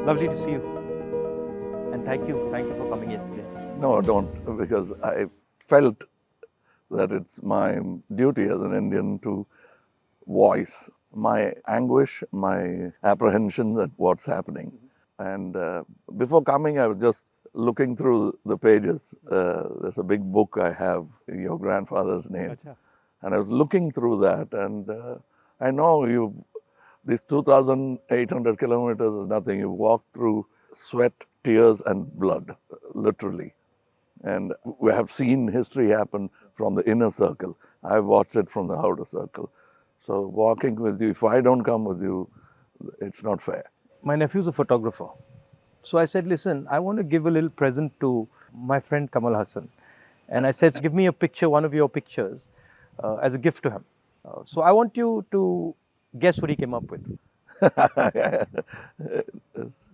Lovely to see you. And thank you for coming yesterday. No, don't, because I felt that it's my duty as an Indian to voice my anguish, my apprehension at what's happening. And before coming, I was just looking through the pages. There's a big book I have, your grandfather's name. Acha. And I was looking through that, and I know these 2,800 kilometers is nothing. You walk through sweat, tears, and blood, literally. And we have seen history happen from the inner circle. I've watched it from the outer circle. So walking with you, if I don't come with you, it's not fair. My nephew's a photographer. So I said, listen, I want to give a little present to my friend Kamal Haasan. And I said, give me a picture, one of your pictures, as a gift to him. So I want you to guess what he came up with.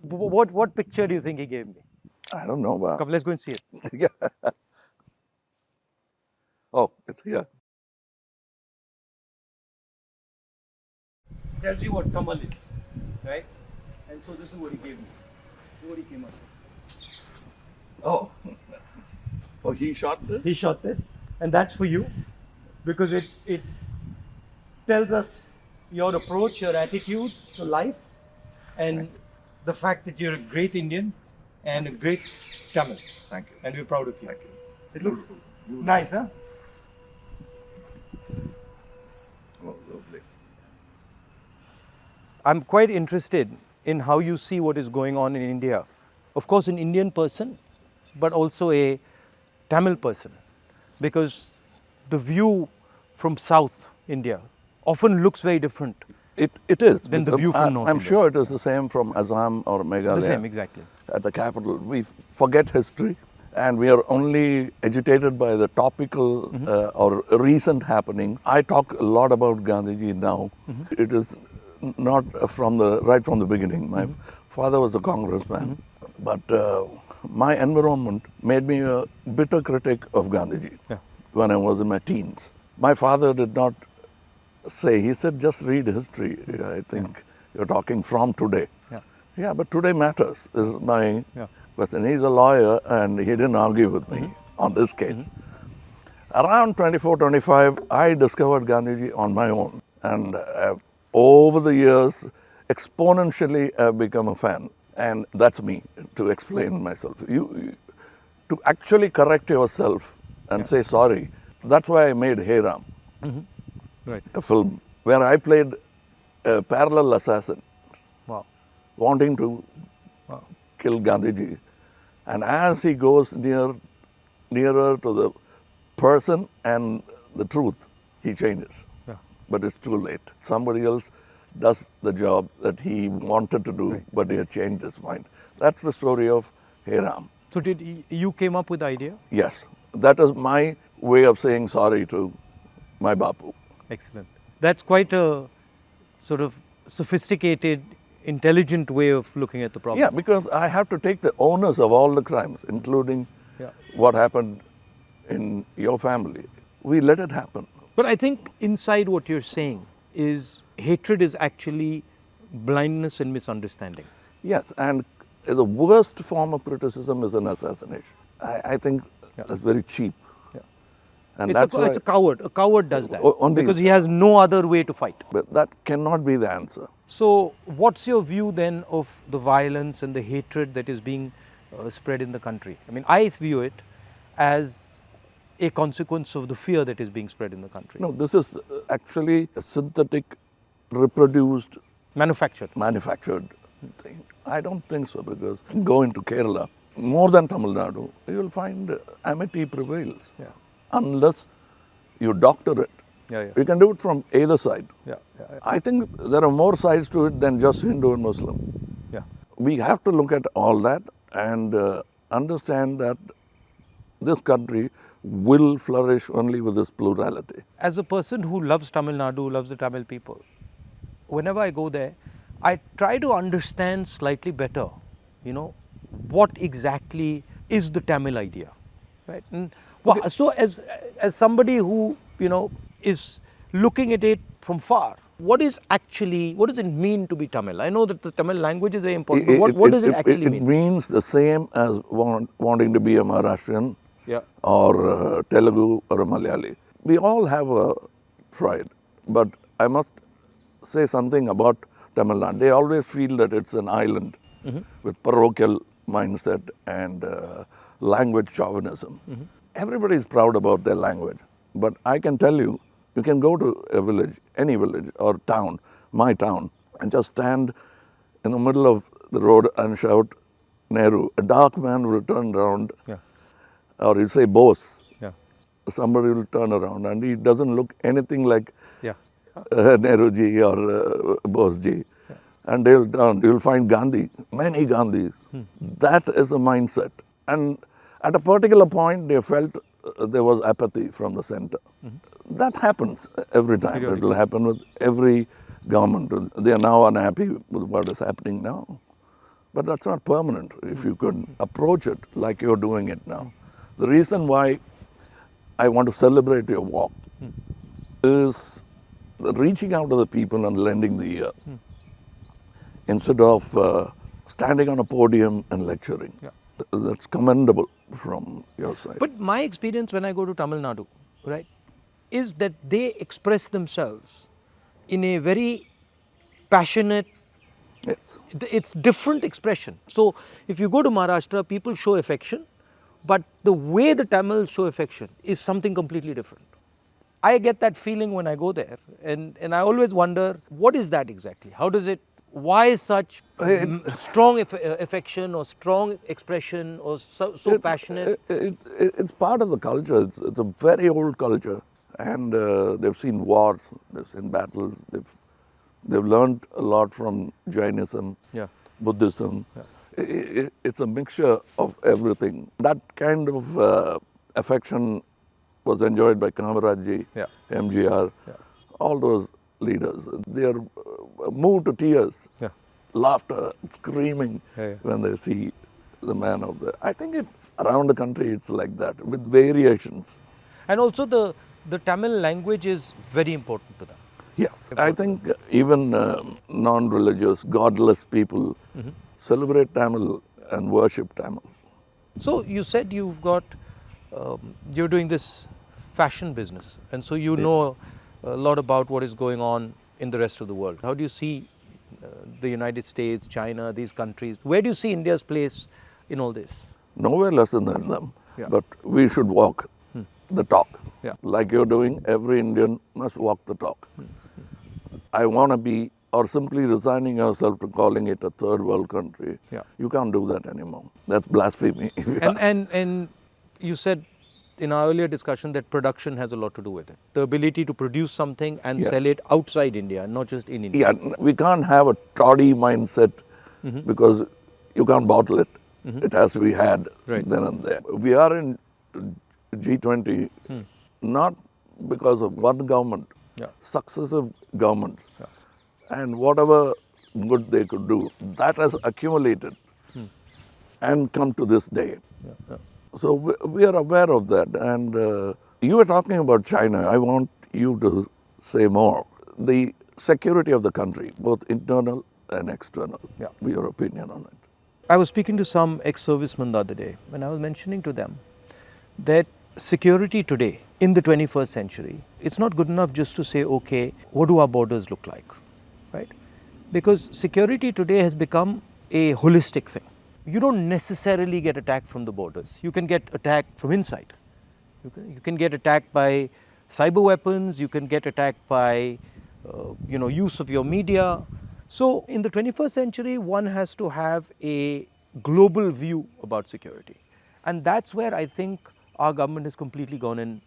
What picture do you think he gave me? I don't know. But Come, let's go and see it. yeah. Oh, it's here. Tells you what Kamal is, right? And so this is what he gave me. This is what he came up with. Oh. Oh, he shot this? He shot this, and that's for you, because it tells us your approach, your attitude to life, and the fact that you're a great Indian and a great Tamil. Thank you. And we're proud of you. Thank you. It looks nice, huh? Oh, lovely. I'm quite interested in how you see what is going on in India. Of course, an Indian person, but also a Tamil person, because the view from South India often looks very different. It is. Then the view from North I'm India. sure it is the same from Assam or Meghalaya. The same, exactly. At the capital, we forget history, and we are only agitated by the topical or recent happenings. I talk a lot about Gandhiji now. It is not right from the beginning. My father was a congressman, but my environment made me a bitter critic of Gandhiji when I was in my teens. My father did not say, he said, just read history. I think you're talking from today. Yeah, but today matters, is my question. He's a lawyer, and he didn't argue with me on this case. Around 24, 25, I discovered Gandhiji on my own. And over the years, exponentially, I've become a fan. And that's me, to explain myself. You to actually correct yourself and say sorry. That's why I made Hey Ram, Right. a film where I played a parallel assassin, Wow. wanting to kill Gandhiji. And as he goes nearer to the person and the truth, he changes. Yeah. But it's too late. Somebody else does the job that he wanted to do, but he had changed his mind. That's the story of Hey Ram. So you came up with the idea? Yes, that is my way of saying sorry to my Bapu. Excellent. That's quite a sort of sophisticated, intelligent way of looking at the problem. Yeah, because I have to take the onus of all the crimes, including what happened in your family. We let it happen. But I think inside what you're saying is hatred is actually blindness and misunderstanding. Yes, and the worst form of criticism is an assassination. I think that's very cheap. And It's a coward. A coward does that Only- because he has no other way to fight. But that cannot be the answer. So what's your view then of the violence and the hatred that is being spread in the country? I mean, I view it as a consequence of the fear that is being spread in the country. No, this is actually a synthetic, reproduced, Manufactured thing. I don't think so, because go into Kerala, more than Tamil Nadu, you will find amity prevails. Unless you doctor it. You can do it from either side. I think there are more sides to it than just Hindu and Muslim. We have to look at all that and understand that this country will flourish only with this plurality. As a person who loves Tamil Nadu, loves the Tamil people, whenever I go there, I try to understand slightly better, what exactly is the Tamil idea, right? And so as somebody who, is looking at it from far, What does it mean to be Tamil? I know that the Tamil language is very important, but what does it actually mean? It means the same as wanting to be a Maharashtrian Yeah. or Telugu or a Malayali. We all have a pride, but I must say something about Tamil Nadu. They always feel that it's an island with parochial mindset and language chauvinism. Everybody is proud about their language, but I can tell you, you can go to a village, any village or town, my town, and just stand in the middle of the road and shout Nehru. A dark man will turn around, Yeah. or you say Bose. Yeah. Somebody will turn around and he doesn't look anything like Yeah. Nehru ji or Bose ji. Yeah. And they'll turn, you'll find Gandhi, many Gandhis. That is the mindset. And at a particular point, they felt there was apathy from the center. That happens every time. It will happen with every government. They are now unhappy with what is happening now. But that's not permanent if you could approach it like you're doing it now. The reason why I want to celebrate your walk is reaching out to the people and lending the ear instead of standing on a podium and lecturing. Yeah. That's commendable from your side. But my experience when I go to Tamil Nadu, right, is that they express themselves in a very passionate, Yes. it's different expression. So if you go to Maharashtra, people show affection, but the way the Tamils show affection is something completely different. I get that feeling when I go there, and I always wonder, what is that exactly? How does it, why such strong affection or strong expression or so passionate? It's part of the culture. It's a very old culture. And they've seen wars, they've seen battles, they've learned a lot from Jainism, Yeah. Buddhism. Yeah. It's a mixture of everything. That kind of affection was enjoyed by Kamarajji, Yeah. MGR, all those leaders. They are moved to tears, Yeah. laughter, screaming when they see the man of the... I think around the country it's like that, with variations. And also the Tamil language is very important to them. Yes, I think even non-religious, godless people celebrate Tamil and worship Tamil. So you said you've got, you're doing this fashion business, and so you know a lot about what is going on in the rest of the world. How do you see the United States, China, these countries? Where do you see India's place in all this? Nowhere less than them, Yeah. but we should walk the talk. Yeah. Like you're doing, every Indian must walk the talk. I want to be, or simply resigning yourself to calling it a third world country. Yeah. You can't do that anymore. That's blasphemy. And you said in our earlier discussion that production has a lot to do with it. The ability to produce something and Yes. sell it outside India, not just in India. Yeah, we can't have a toddy mindset because you can't bottle it. It has to be had Right. then and there. We are in G20 not because of one government, successive governments. And whatever good they could do, that has accumulated and come to this day. So we are aware of that. And you were talking about China. I want you to say more. The security of the country, both internal and external. Your opinion on it. I was speaking to some ex-servicemen the other day, and I was mentioning to them that security today in the 21st century, it's not good enough just to say, okay, what do our borders look like, right? Because security today has become a holistic thing. You don't necessarily get attacked from the borders. You can get attacked from inside. You can get attacked by cyber weapons. You can get attacked by, use of your media. So in the 21st century, one has to have a global view about security. And that's where I think our government has completely gone and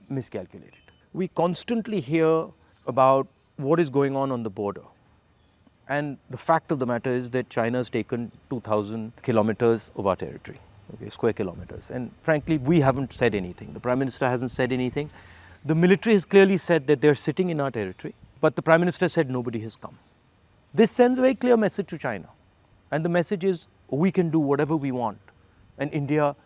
miscalculated. We constantly hear about what is going on the border. And the fact of the matter is that China has taken 2,000 kilometers of our territory, square kilometers. And frankly, we haven't said anything. The Prime Minister hasn't said anything. The military has clearly said that they're sitting in our territory, but the Prime Minister said nobody has come. This sends a very clear message to China. And the message is, we can do whatever we want, and India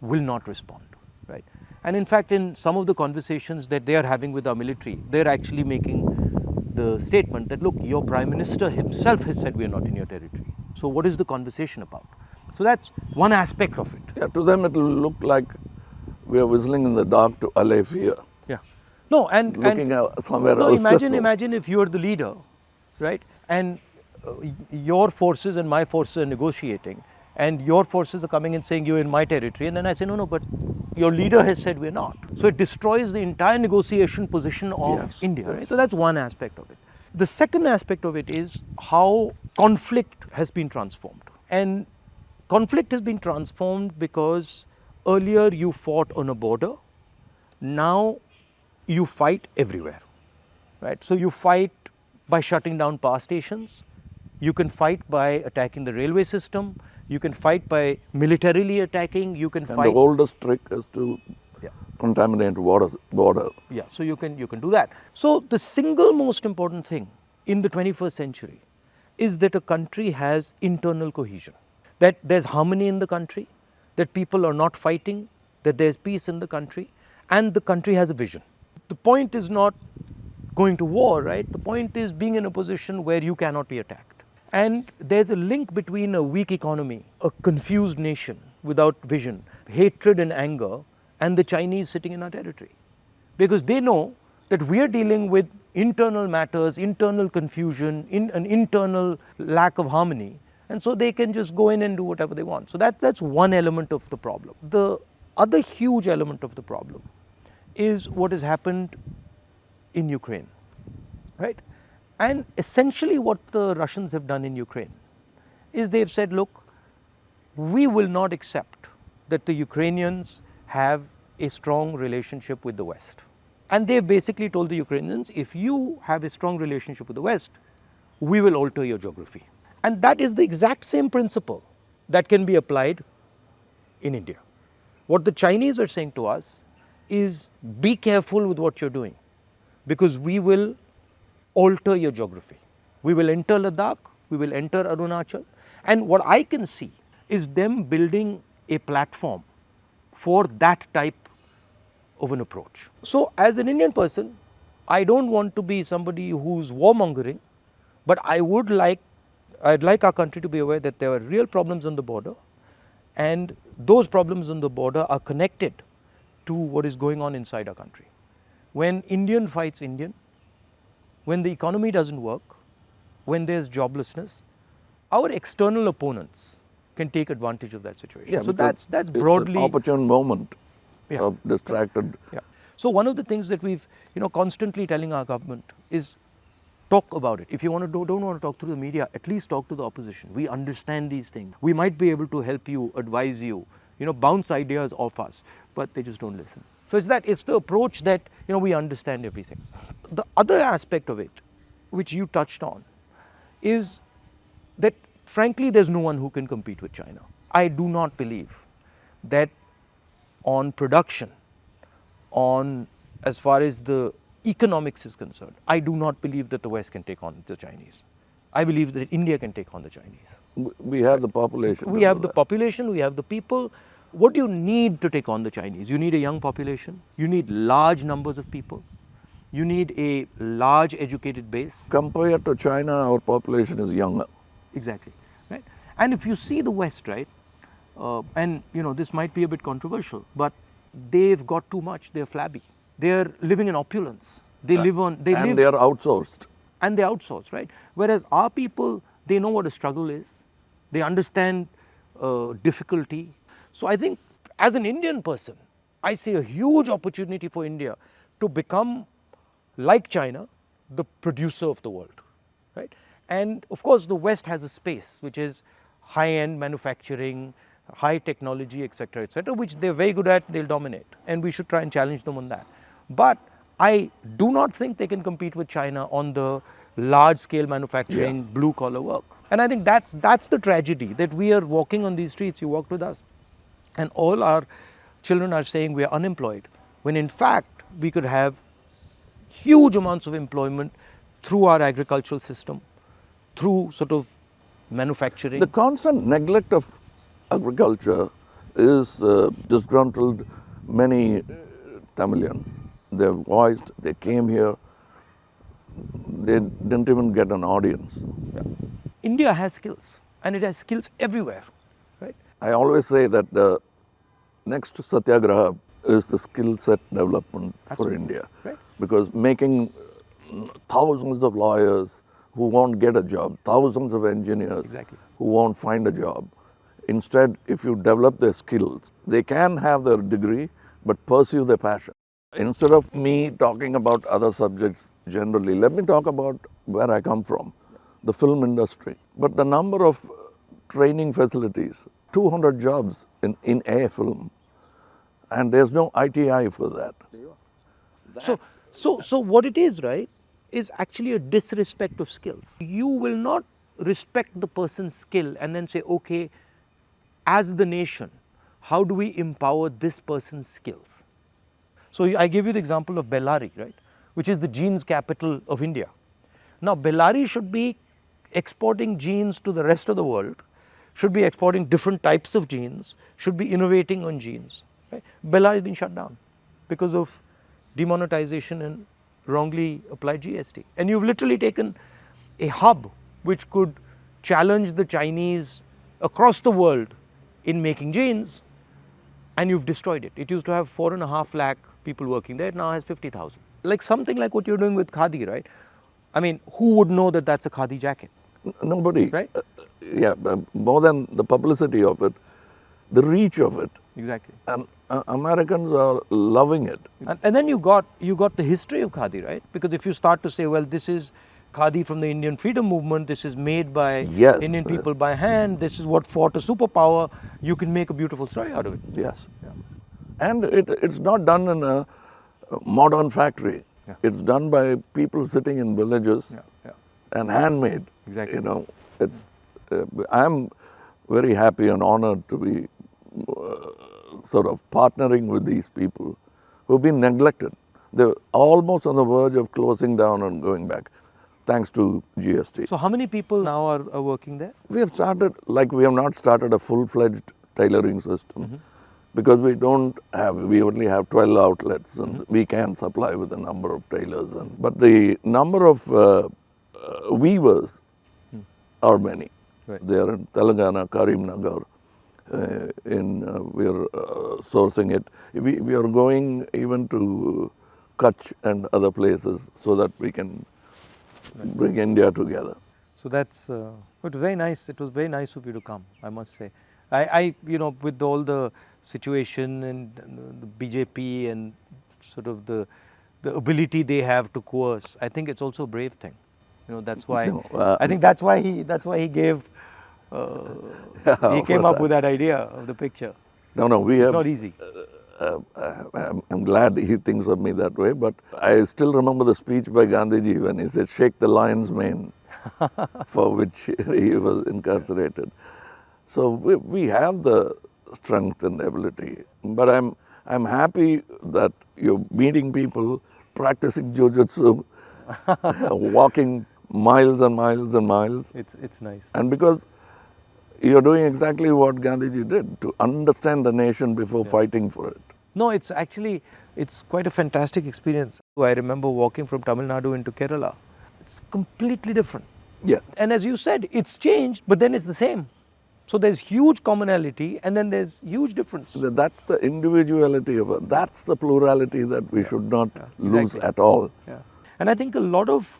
will not respond, right? And in fact, in some of the conversations that they are having with our military, they're actually making the statement that, look, your Prime Minister himself has said we are not in your territory. So what is the conversation about? So that's one aspect of it. Yeah, to them it will look like we are whistling in the dark to allay fear. Yeah. No, and Looking somewhere no, else. imagine if you're the leader, right? And your forces and my forces are negotiating, and your forces are coming and saying you're in my territory, and then I say no, but your leader has said we're not. So it destroys the entire negotiation position of Yes, India. yes. Right? So that's one aspect of it. The second aspect of it is how conflict has been transformed, and conflict has been transformed because earlier you fought on a border, now you fight everywhere, right? So you fight by shutting down power stations, you can fight by attacking the railway system, you can fight by militarily attacking, you can And fight. the oldest trick is to contaminate border. Yeah, so you can do that. So the single most important thing in the 21st century is that a country has internal cohesion, that there's harmony in the country, that people are not fighting, that there's peace in the country, and the country has a vision. The point is not going to war, right? The point is being in a position where you cannot be attacked. And there's a link between a weak economy, a confused nation without vision, hatred and anger, and the Chinese sitting in our territory. Because they know that we are dealing with internal matters, internal confusion, an internal lack of harmony, and so they can just go in and do whatever they want. So that's one element of the problem. The other huge element of the problem is what has happened in Ukraine, right? And essentially what the Russians have done in Ukraine is they've said, look, we will not accept that the Ukrainians have a strong relationship with the West. And they've basically told the Ukrainians, if you have a strong relationship with the West, we will alter your geography. And that is the exact same principle that can be applied in India. What the Chinese are saying to us is, be careful with what you're doing, because we will alter your geography. We will enter Ladakh, we will enter Arunachal, and what I can see is them building a platform for that type of an approach. So as an Indian person, I don't want to be somebody who's warmongering, but I'd like our country to be aware that there are real problems on the border, and those problems on the border are connected to what is going on inside our country. When Indian fights Indian, when the economy doesn't work, when there's joblessness, our external opponents can take advantage of that situation. Yeah, so that's broadly it's an opportune moment Yeah. of distracted. Yeah. So one of the things that we've constantly telling our government is talk about it. If you don't want to talk through the media, at least talk to the opposition. We understand these things. We might be able to help you, advise you, bounce ideas off us, but they just don't listen. So it's the approach that we understand everything. The other aspect of it, which you touched on, is that frankly there's no one who can compete with China. I do not believe that on production, on as far as the economics is concerned, I do not believe that the West can take on the Chinese. I believe that India can take on the Chinese. We have the population. We have the population, we have the people. What do you need to take on the Chinese? You need a young population, you need large numbers of people, you need a large educated base. Compared to China, our population is younger. Exactly, right? And if you see the West, right, and this might be a bit controversial, but they've got too much, they're flabby. They're living in opulence. They are outsourced. And they outsource, right? Whereas our people, they know what a struggle is. They understand difficulty. So I think as an Indian person, I see a huge opportunity for India to become, like China, the producer of the world, right? And of course the West has a space which is high-end manufacturing, high technology, etc., which they're very good at, they'll dominate. And we should try and challenge them on that. But I do not think they can compete with China on the large-scale manufacturing, blue-collar work. And I think that's the tragedy, that we are walking on these streets, you walked with us, and all our children are saying we are unemployed, when in fact we could have huge amounts of employment through our agricultural system, through sort of manufacturing. The constant neglect of agriculture is disgruntled many Tamilians. They're voiced, they came here, they didn't even get an audience. India has skills, and it has skills everywhere, right? I always say that the next Satyagraha is the skill set development for Absolutely. India. Right. Because making thousands of lawyers who won't get a job, thousands of engineers Exactly. who won't find a job. Instead, if you develop their skills, they can have their degree but pursue their passion. Instead of me talking about other subjects generally, let me talk about where I come from, the film industry. But the number of training facilities, 200 jobs in a film, and there's no ITI for that. So what it is, right, is actually a disrespect of skills. You will not respect the person's skill and then say, okay, as the nation, how do we empower this person's skills? So I give you the example of Bellary, right, which is the jeans capital of India. Now, Bellary should be exporting jeans to the rest of the world, should be exporting different types of jeans, should be innovating on jeans. Right? Bellary has been shut down because of demonetization and wrongly applied GST. And you've literally taken a hub which could challenge the Chinese across the world in making jeans, and you've destroyed it. It used to have 4.5 lakh people working there, it now has 50,000. Like something like what you're doing with Khadi, right? I mean, who would know that that's a Khadi jacket? Nobody. Right? More than the publicity of it, the reach of it. Exactly. And Americans are loving it. And then you got the history of Khadi, right? Because if you start to say, well, this is Khadi from the Indian freedom movement, this is made by Yes. Indian people by hand, this is what fought a superpower, you can make a beautiful story out of it. Yes. And it's not done in a modern factory. Yeah. It's done by people sitting in villages and handmade. Exactly. You know, I'm very happy and honored to be sort of partnering with these people who've been neglected. They're almost on the verge of closing down and going back, thanks to GST. So how many people now are working there? We have started, like we have not started a full-fledged tailoring system because we only have 12 outlets and we can supply with a number of tailors. But the number of weavers are many. Right. They are in Telangana, Karimnagar. We are sourcing it. We are going even to Kutch and other places so that we can bring India together. So that's it was very nice. It was very nice of you to come, I must say. I with all the situation and the BJP and sort of the ability they have to coerce, I think it's also a brave thing. That's why I think that's why he gave he came up with that idea of the picture. It's not easy. I'm glad he thinks of me that way, but I still remember the speech by Gandhiji when he said, "Shake the lion's mane," for which he was incarcerated. So we have the strength and ability. But I'm happy that you're meeting people, practicing jujitsu, walking miles and miles and miles. It's nice. And because you're doing exactly what Gandhiji did, to understand the nation before fighting for it. No, it's quite a fantastic experience. I remember walking from Tamil Nadu into Kerala. It's completely different. Yeah. And as you said, it's changed, but then it's the same. So there's huge commonality and then there's huge difference. That's the individuality of it. That's the plurality that we should not lose Exactly. at all. Yeah. And I think a lot of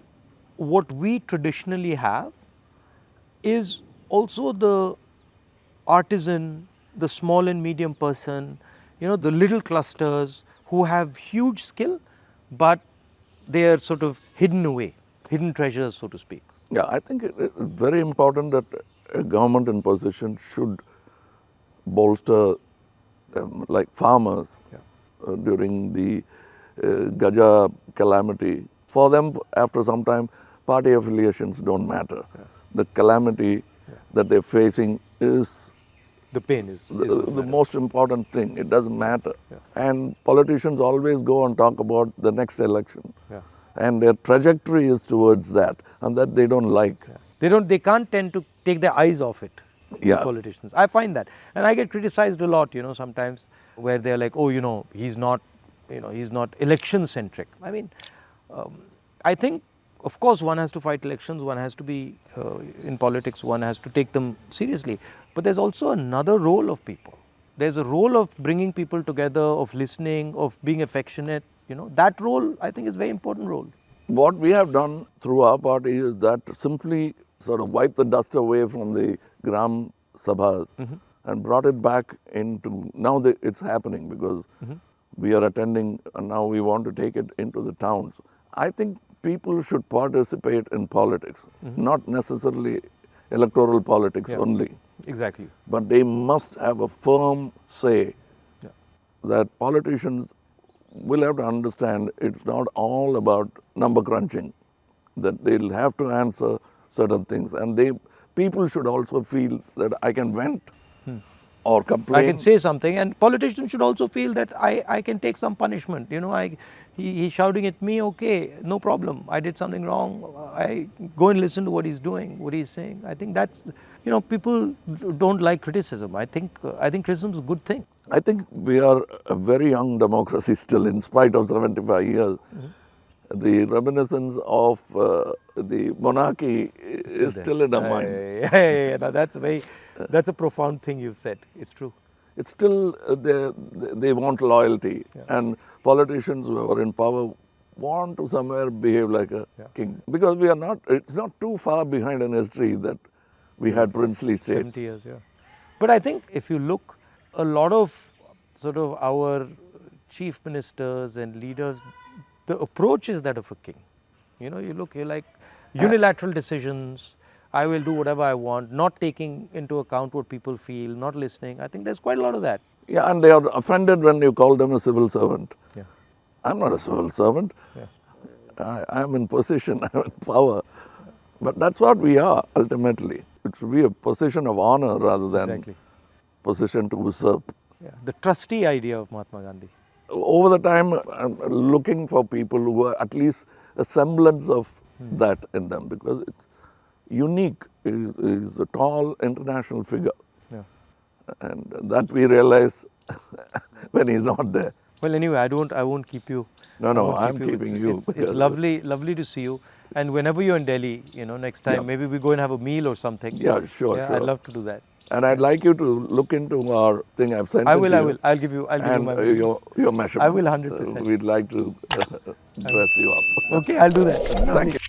what we traditionally have is also the artisan, the small and medium person, the little clusters who have huge skill, but they are sort of hidden away, hidden treasures, so to speak. Yeah, I think it's very important that a government in position should bolster like farmers during the Gaja calamity. For them, after some time, party affiliations don't matter. The calamity that they're facing is The pain is the most important thing. It doesn't matter. And politicians always go and talk about the next election. And their trajectory is towards that, and that they don't like. They can't tend to take their eyes off it. Yeah. Politicians. I find that, and I get criticized a lot. Sometimes where they're like, oh, he's not election centric. I mean, I think of course, one has to fight elections, one has to be in politics, one has to take them seriously. But there's also another role of people. There's a role of bringing people together, of listening, of being affectionate. That role, I think, is a very important role. What we have done through our party is that simply sort of wipe the dust away from the Gram Sabhas and brought it back into, now it's happening because we are attending and now we want to take it into the towns. I think people should participate in politics, not necessarily electoral politics only. Exactly. But they must have a firm say that politicians will have to understand it's not all about number crunching, that they'll have to answer certain things. And people should also feel that I can vent or complain. I can say something, and politicians should also feel that I can take some punishment. He's shouting at me, okay, no problem. I did something wrong. I go and listen to what he's doing, what he's saying. I think that's, people don't like criticism. I think criticism is a good thing. I think we are a very young democracy still, in spite of 75 years. The reminiscence of the monarchy is still in our mind. No, that's a profound thing you've said. It's true. It's still, they want loyalty. And politicians who are in power want to somewhere behave like a king. Because it's not too far behind in history that we had princely states. 70 years, But I think if you look, a lot of sort of our chief ministers and leaders, the approach is that of a king. You look, you're like unilateral decisions. I will do whatever I want, not taking into account what people feel, not listening. I think there's quite a lot of that. Yeah, and they are offended when you call them a civil servant. Yeah. I'm not a civil servant. I'm in position, I'm in power. But that's what we are ultimately. It should be a position of honor rather than position to usurp. The trustee idea of Mahatma Gandhi. Over the time, I'm looking for people who are at least a semblance of that in them, because it's unique. Is a tall international figure. And that we realize when he's not there. Well, anyway, I won't keep you. No, I'm keeping you. It's lovely to see you. And whenever you're in Delhi, next time, maybe we go and have a meal or something. Yeah, sure. I'd love to do that. And I'd like you to look into our thing I've sent. I will. I'll give you my your measurements. I will 100%. We'd like to dress you up. Okay, I'll do that. Thank you.